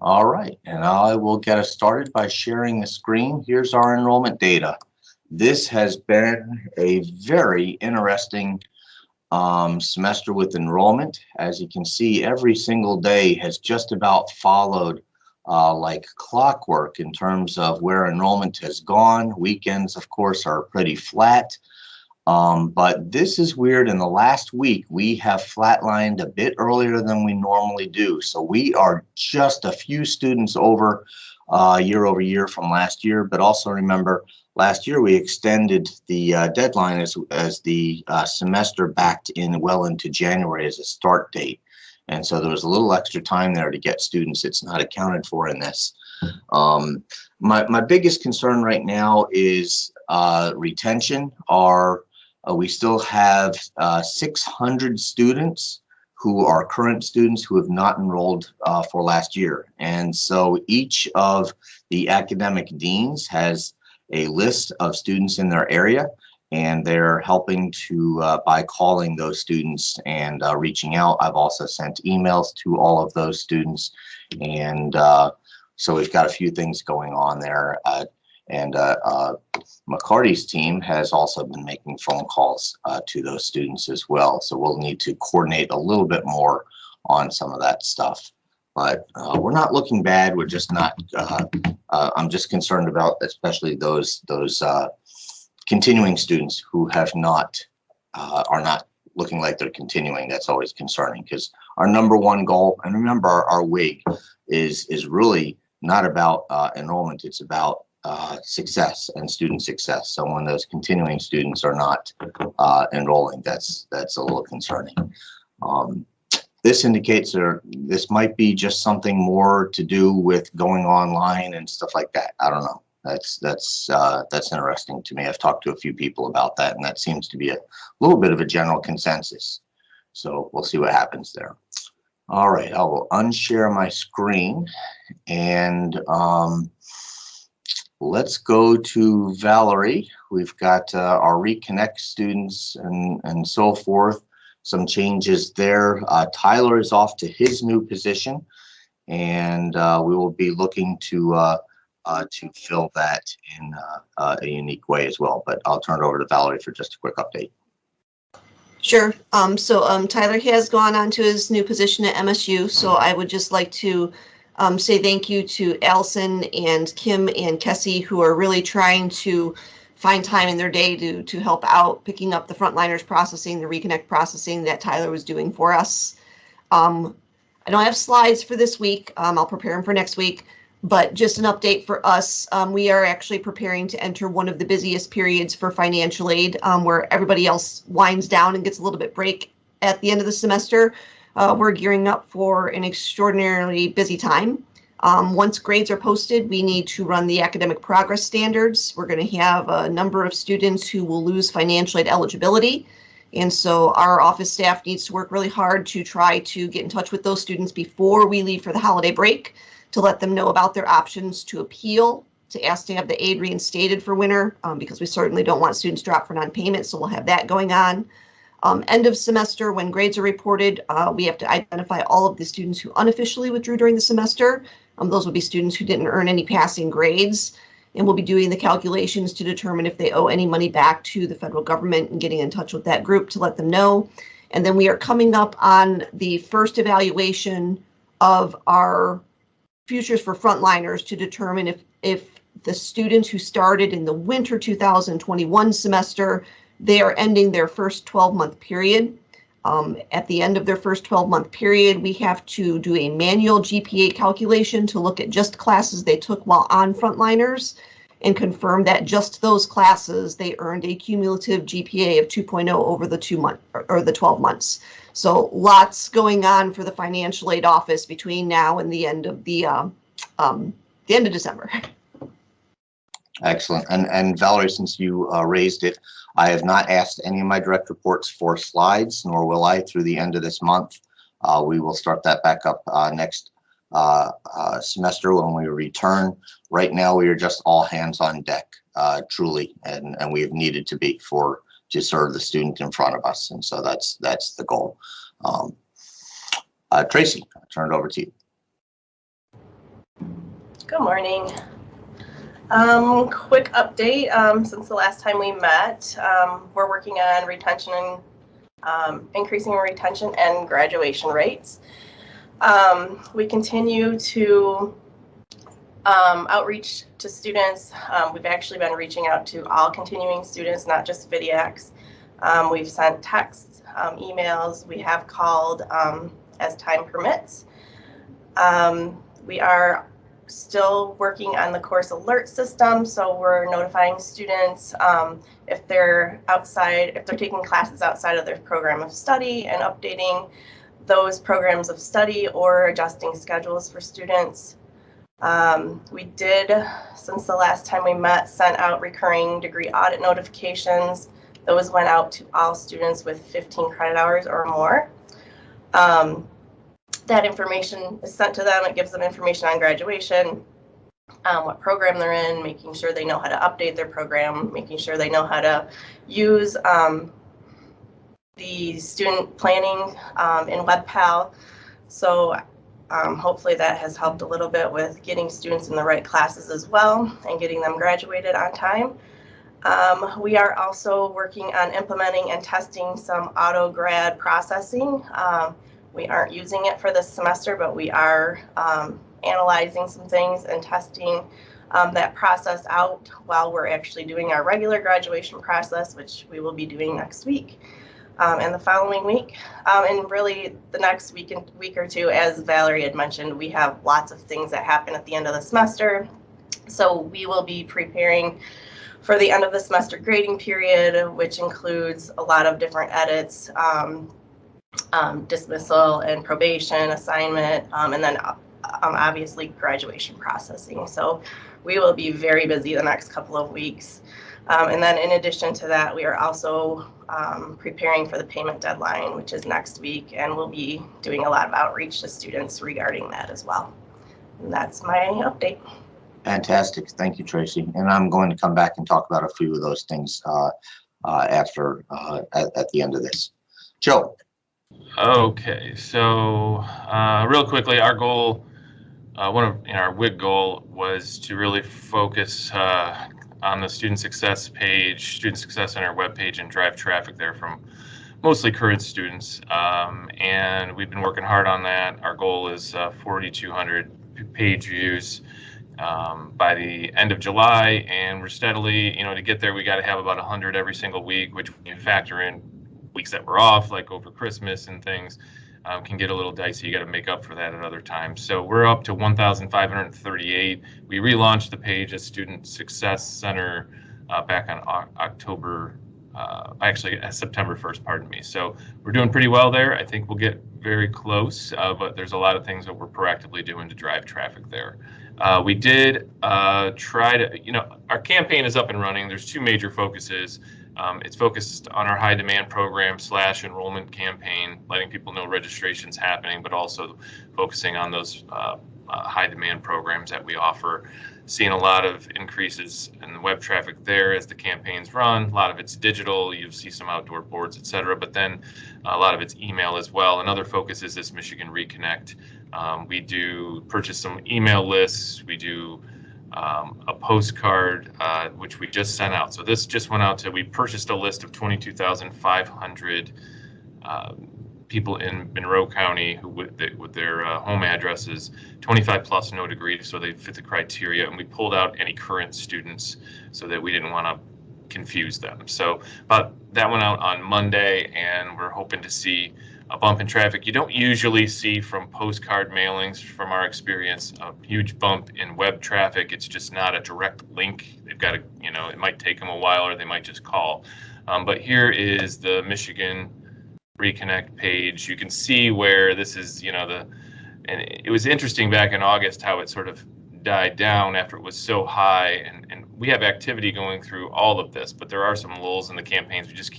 All right, and I will get us started by sharing the screen. Here's our enrollment data. This has been a very interesting semester with enrollment. As you can see, every single day has just about followed like clockwork in terms of where enrollment has gone. Weekends, of course, are pretty flat. But this is weird. In the last week, we have flatlined a bit earlier than we normally do. So we are just a few students over year over year from last year. But also remember, last year we extended the deadline as the semester backed in well into January as a start date. And so there was a little extra time there to get students. It's not accounted for in this. My biggest concern right now is retention. We still have 600 students who are current students who have not enrolled for last year. And so each of the academic deans has a list of students in their area, and they're helping to by calling those students and reaching out. I've also sent emails to all of those students, and so we've got a few things going on there. And McCarty's team has also been making phone calls to those students as well. So we'll need to coordinate a little bit more on some of that stuff. But we're not looking bad. We're just not. I'm just concerned about especially those continuing students who have not are not looking like they're continuing. That's always concerning because our number one goal, and remember our WIG is really not about enrollment. It's about success and student success. So when those continuing students are not enrolling, that's a little concerning. This indicates this might be just something more to do with going online and stuff like that. I don't know. That's interesting to me. I've talked to a few people about that, and that seems to be a little bit of a general consensus. So we'll see what happens there. All right, I will unshare my screen and let's go to Valerie. We've got our Reconnect students and so forth. Some changes there. Tyler is off to his new position, and we will be looking to fill that in a unique way as well. But I'll turn it over to Valerie for just a quick update. Sure. So Tyler has gone on to his new position at MSU. So I would just like to say thank you to Allison and Kim and Kessie, who are really trying to find time in their day to help out picking up the frontliners processing, the Reconnect processing that Tyler was doing for us. I don't have slides for this week. I'll prepare them for next week. But just an update for us, we are actually preparing to enter one of the busiest periods for financial aid, where everybody else winds down and gets a little bit break at the end of the semester. We're gearing up for an extraordinarily busy time. Once grades are posted, we need to run the academic progress standards. We're going to have a number of students who will lose financial aid eligibility. And so our office staff needs to work really hard to try to get in touch with those students before we leave for the holiday break, to let them know about their options to appeal, to ask to have the aid reinstated for winter, because we certainly don't want students dropped for non-payment, so we'll have that going on. End of semester, when grades are reported, we have to identify all of the students who unofficially withdrew during the semester. Those will be students who didn't earn any passing grades, and we'll be doing the calculations to determine if they owe any money back to the federal government and getting in touch with that group to let them know. And then we are coming up on the first evaluation of our futures for frontliners to determine if the students who started in the winter 2021 semester, they are ending their first 12-month period. At the end of their first 12-month period, we have to do a manual GPA calculation to look at just classes they took while on frontliners and confirm that just those classes, they earned a cumulative GPA of 2.0 over the 12 months. So lots going on for the financial aid office between now and the end of the end of December. Excellent. And Valerie, since you raised it, I have not asked any of my direct reports for slides, nor will I through the end of this month. We will start that back up next semester when we return. Right now, we are just all hands on deck, truly, and we have needed to be to serve the student in front of us, and so that's the goal. Tracy, I'll turn it over to you. Good morning. Quick update, since the last time we met, we're working on retention and increasing retention and graduation rates. We continue to outreach to students. We've actually been reaching out to all continuing students, not just VidX. We've sent texts, emails, we have called as time permits. We are still working on the course alert system, so we're notifying students if they're taking classes outside of their program of study and updating those programs of study or adjusting schedules for students. We did, since the last time we met, sent out recurring degree audit notifications. Those went out to all students with 15 credit hours or more. That information is sent to them. It gives them information on graduation, what program they're in, making sure they know how to update their program, making sure they know how to use the student planning in WebPal. So hopefully that has helped a little bit with getting students in the right classes as well and getting them graduated on time. We are also working on implementing and testing some auto grad processing. We aren't using it for this semester, but we are analyzing some things and testing that process out while we're actually doing our regular graduation process, which we will be doing next week and the following week. And really the next week or two, as Valerie had mentioned, we have lots of things that happen at the end of the semester. So we will be preparing for the end of the semester grading period, which includes a lot of different edits, dismissal and probation, assignment, and then obviously graduation processing. So we will be very busy the next couple of weeks. And then in addition to that, we are also preparing for the payment deadline, which is next week, and we'll be doing a lot of outreach to students regarding that as well. And that's my update. Fantastic. Thank you, Tracy. And I'm going to come back and talk about a few of those things after at the end of this. Joe. Okay, so real quickly, our goal, our WIG goal was to really focus on the student success page, student success on our webpage, and drive traffic there from mostly current students. And we've been working hard on that. Our goal is 4,200 page views by the end of July, and we're steadily, to get there, we got to have about 100 every single week, which when you factor in weeks that we're off, like over Christmas and things, can get a little dicey. You got to make up for that at other times. So we're up to 1,538. We relaunched the page as Student Success Center back on September 1st, pardon me. So we're doing pretty well there. I think we'll get very close, but there's a lot of things that we're proactively doing to drive traffic there. We did try to, our campaign is up and running. There's two major focuses. It's focused on our high demand program / enrollment campaign, letting people know registration's happening, but also focusing on those high demand programs that we offer. Seeing a lot of increases in the web traffic there as the campaigns run. A lot of it's digital. You'll see some outdoor boards, etc. But then a lot of it's email as well. Another focus is this Michigan Reconnect. We do purchase some email lists. We do a postcard, which we just sent out. So this just went out we purchased a list of 22,500 people in Monroe County who with their home addresses, 25 plus no degree, so they fit the criteria, and we pulled out any current students so that we didn't want to confuse them. So that went out on Monday, and we're hoping to see a bump in traffic. You don't usually see from postcard mailings, from our experience, a huge bump in web traffic. It's just not a direct link. They've got to, it might take them a while, or they might just call. But here is the Michigan Reconnect page. You can see where this is, and it was interesting back in August how it sort of died down after it was so high, and we have activity going through all of this, but there are some lulls in the campaigns. We just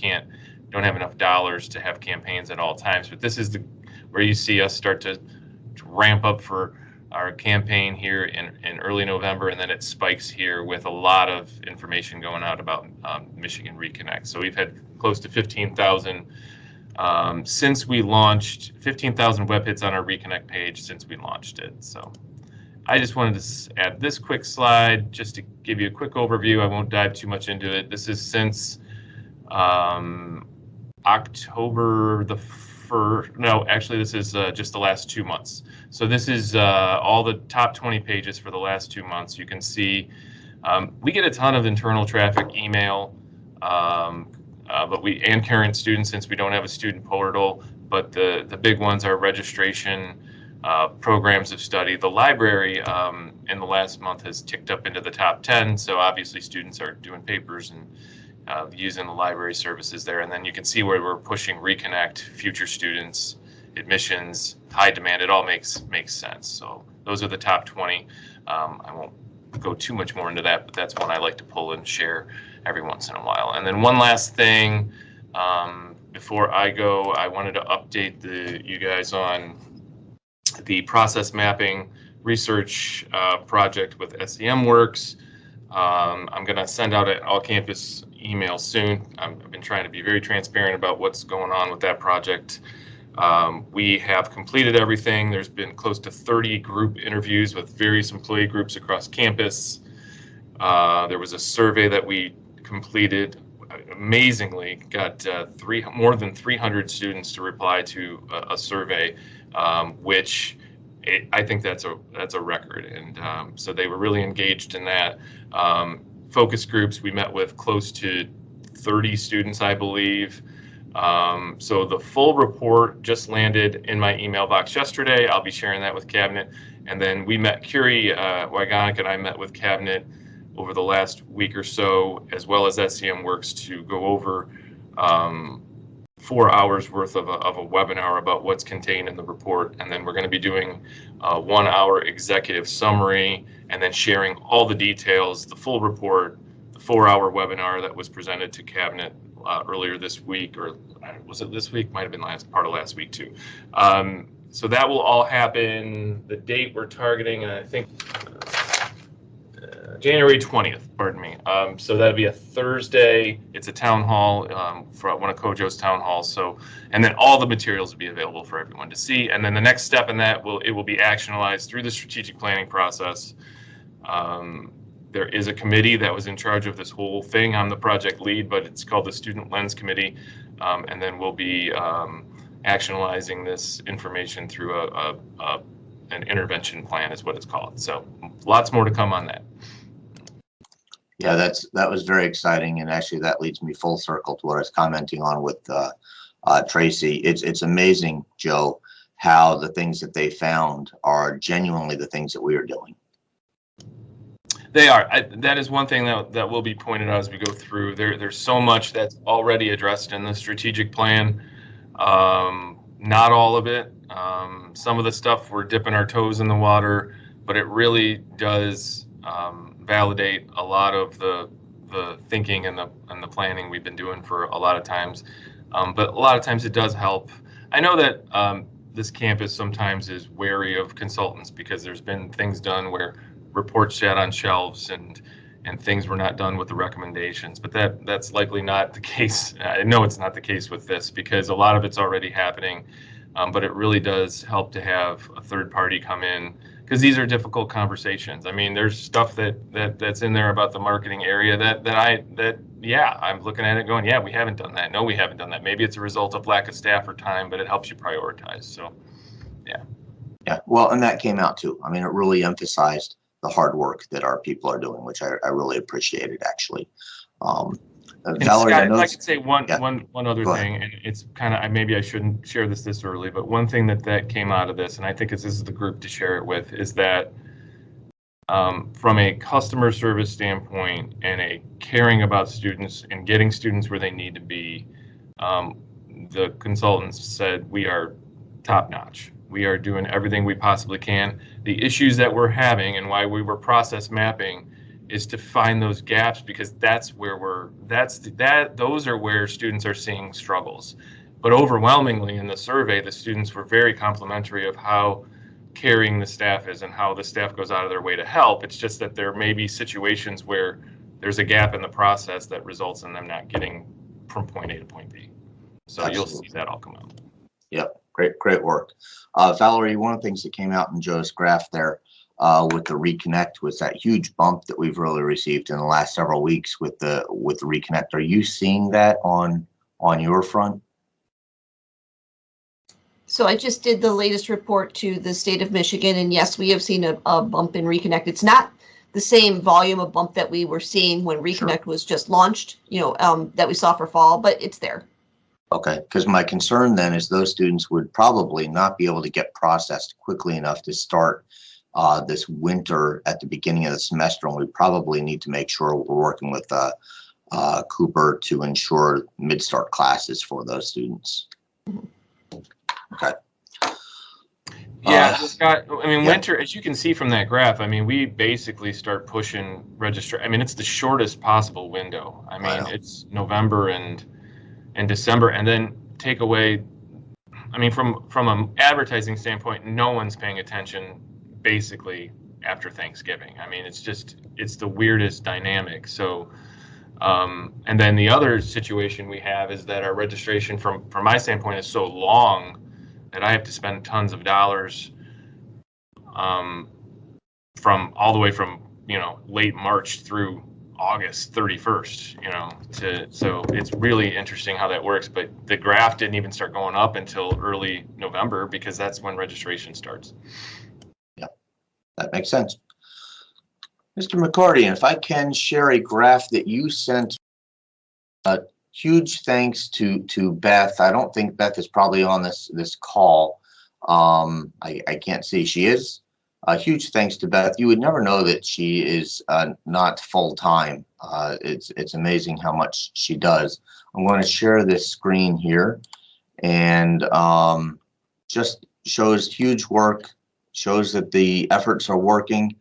don't have enough dollars to have campaigns at all times. But this is where you see us start to ramp up for our campaign here in early November, and then it spikes here with a lot of information going out about Michigan Reconnect. So we've had close to 15,000 since we launched, 15,000 web hits on our Reconnect page since we launched it. So, I just wanted to add this quick slide just to give you a quick overview. I won't dive too much into it. This is since October the 1st. No, actually, this is just the last 2 months. So this is all the top 20 pages for the last 2 months. You can see we get a ton of internal traffic, email, but and current students, since we don't have a student portal. But the big ones are registration, programs of study. The library in the last month has ticked up into the top 10. So obviously students are doing papers and using the library services there. And then you can see where we're pushing reconnect, future students, admissions, high demand. It all makes sense. So those are the top 20. I won't go too much more into that, but that's one I like to pull and share every once in a while. And then one last thing, before I go, I wanted to update you guys on the process mapping research project with SEMworks. I'm going to send out an all-campus email soon. I've been trying to be very transparent about what's going on with that project. We have completed everything. There's been close to 30 group interviews with various employee groups across campus. There was a survey that we completed. Amazingly, got more than 300 students to reply to a survey, which I think that's a record. And so they were really engaged in that. Focus groups, we met with close to 30 students, I believe. So the full report just landed in my email box yesterday. I'll be sharing that with Cabinet. And then we met, Curie Wygonik and I met with Cabinet over the last week or so, as well as SEMworks, to go over 4 hours worth of a webinar about what's contained in the report. And then we're going to be doing a 1 hour executive summary and then sharing all the details, the full report, the 4 hour webinar that was presented to Cabinet earlier this week, or was it this week? Might have been part of last week too. So that will all happen. The date we're targeting, I think, January 20th, pardon me. So that'll be a Thursday. It's a town hall for one of Kojo's town halls. So, and then all the materials will be available for everyone to see. And then the next step in that it will be actionalized through the strategic planning process. There is a committee that was in charge of this whole thing. I'm the project lead, but it's called the Student Lens Committee. And then we'll be actionalizing this information through an intervention plan is what it's called. So lots more to come on that. Yeah, that was very exciting, and actually that leads me full circle to what I was commenting on with Tracy. It's amazing, Joe, how the things that they found are genuinely the things that we are doing. They are. That is one thing that will be pointed out as we go through. There's so much that's already addressed in the strategic plan. Not all of it. Some of the stuff we're dipping our toes in the water, but it really does validate a lot of the thinking and the planning we've been doing for a lot of times. But a lot of times it does help. I know that this campus sometimes is wary of consultants because there's been things done where reports sat on shelves and things were not done with the recommendations, but that's likely not the case. I know it's not the case with this because a lot of it's already happening, but it really does help to have a third party come in, because these are difficult conversations. I mean, there's stuff that's in there about the marketing area that I'm looking at it going, yeah, we haven't done that. No, we haven't done that. Maybe it's a result of lack of staff or time, but it helps you prioritize. So, yeah. Yeah. Well, and that came out too. I mean, it really emphasized the hard work that our people are doing, which I really appreciated, actually. Valerie, Scott, if I could say one other Go thing, and it's kind of, maybe I shouldn't share this early, but one thing that came out of this, and I think this is the group to share it with, is that from a customer service standpoint and a caring about students and getting students where they need to be, the consultants said we are top notch. We are doing everything we possibly can. The issues that we're having and why we were process mapping is to find those gaps, because those are where students are seeing struggles. But overwhelmingly in the survey, the students were very complimentary of how caring the staff is and how the staff goes out of their way to help. It's just that there may be situations where there's a gap in the process that results in them not getting from point A to point B. So Absolutely. You'll see that all come out. Yep, great work. Valerie, one of the things that came out in Joe's graph there, with the reconnect, with that huge bump that we've really received in the last several weeks with the reconnect. Are you seeing that on your front? So I just did the latest report to the state of Michigan, and yes, we have seen a bump in Reconnect. It's not the same volume of bump that we were seeing when Reconnect was just launched, that we saw for fall, but it's there. Okay, because my concern then is those students would probably not be able to get processed quickly enough to start this winter at the beginning of the semester, and we probably need to make sure we're working with Cooper to ensure mid-start classes for those students. Okay. Yeah, Scott, I mean, yeah. winter, as you can see from that graph, I mean, we basically start pushing registration. I mean, it's the shortest possible window. I mean, Wow. it's November and December, and then take away, I mean, from an advertising standpoint, no one's paying attention basically after Thanksgiving. I mean, it's the weirdest dynamic. So, and then the other situation we have is that our registration from my standpoint is so long that I have to spend tons of dollars from all the way from late March through August 31st, so it's really interesting how that works. But the graph didn't even start going up until early November because that's when registration starts. Yeah, that makes sense. Mr. McCarty, if I can share a graph that you sent. Huge thanks to Beth. I don't think Beth is probably on this call. I can't see she is. Huge thanks to Beth. You would never know that she is not full-time. It's amazing how much she does. I'm going to share this screen here, and just shows huge work, shows that the efforts are working.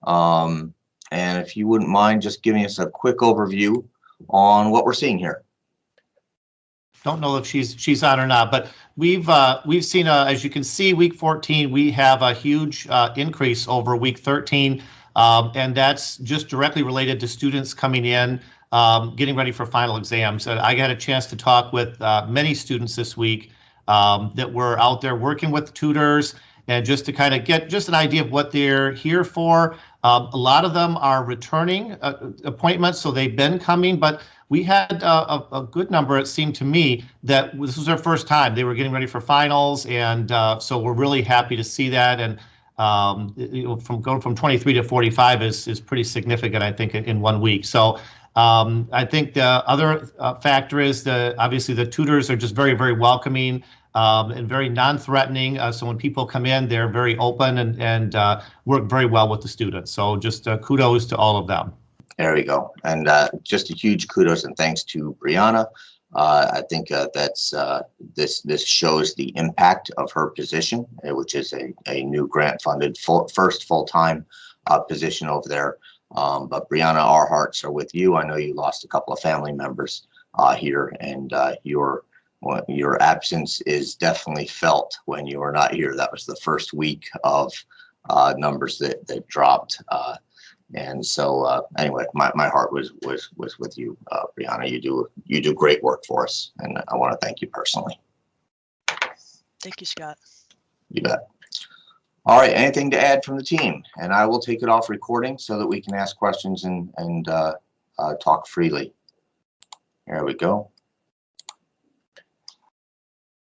And if you wouldn't mind just giving us a quick overview on what we're seeing here. Don't know if she's on or not, but we've seen as you can see, week 14 we have a huge increase over week 13, and that's just directly related to students coming in, getting ready for final exams. And I got a chance to talk with many students this week that were out there working with tutors, and just to kind of get just an idea of what they're here for. A lot of them are returning appointments, so they've been coming, but we had a good number, it seemed to me, that this was their first time. They were getting ready for finals, and so we're really happy to see that. And from going from 23 to 45 is pretty significant, I think, in 1 week. So I think the other factor is obviously the tutors are just very, very welcoming and very non-threatening. So when people come in, they're very open and work very well with the students. So just kudos to all of them. There we go. And just a huge kudos and thanks to Brianna. I think that's this shows the impact of her position, which is a new grant-funded first full-time position over there. But Brianna, our hearts are with you. I know you lost a couple of family members here, and your absence is definitely felt when you were not here. That was the first week of numbers that dropped. And so anyway, my heart was with you, Brianna. You do great work for us, and I want to thank you personally. Thank you, Scott. You bet. All right, anything to add from the team? And I will take it off recording so that we can ask questions and talk freely. There we go.